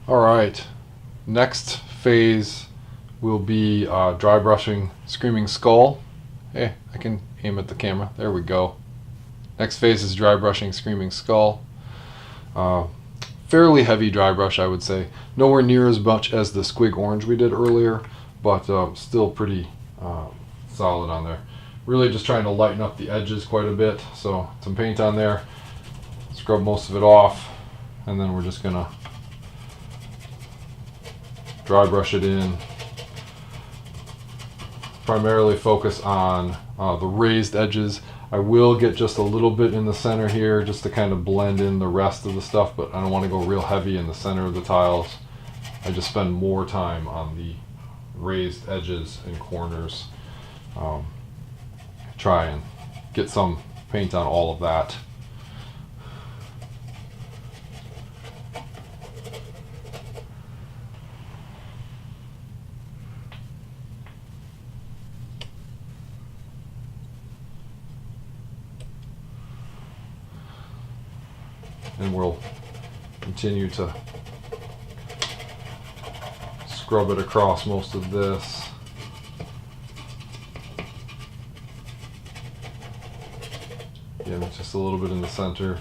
Alright, next phase will be dry brushing Screaming Skull. Hey, I can aim at the camera. There we go. Next phase is dry brushing Screaming Skull. Fairly heavy dry brush, I would say. Nowhere near as much as the Squig Orange we did earlier, but still pretty solid on there. Really just trying to lighten up the edges quite a bit. So some paint on there, scrub most of it off, and then we're just gonna dry brush it in. Primarily focus on the raised edges. I will get just a little bit in the center here just to kind of blend in the rest of the stuff, but I don't want to go real heavy in the center of the tiles. I just spend more time on the raised edges and corners. Try and get some paint on all of that. And we'll continue to scrub it across most of this. Again, just a little bit in the center.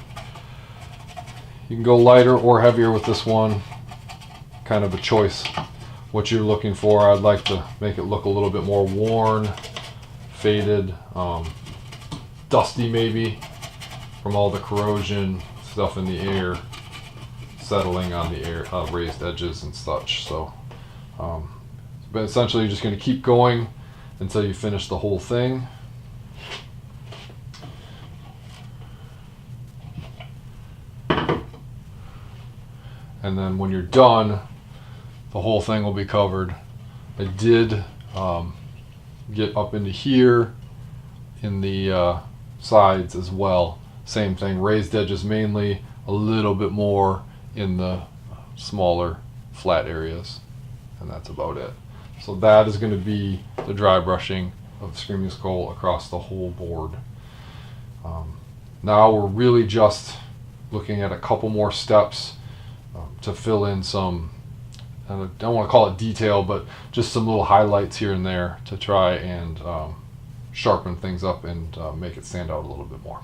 You can go lighter or heavier with this one. Kind of a choice what you're looking for. I'd like to make it look a little bit more worn, faded, dusty maybe from all the corrosion stuff in the air settling on the air, raised edges and such. So but essentially you're just going to keep going until you finish the whole thing. And then when you're done, the whole thing will be covered. I did get up into here in the sides as well. Same thing, raised edges mainly, a little bit more in the smaller flat areas, and that's about it. So that is going to be the dry brushing of Screaming Skull across the whole board. Now we're really just looking at a couple more steps to fill in some, I don't want to call it detail, but just some little highlights here and there to try and sharpen things up and make it stand out a little bit more.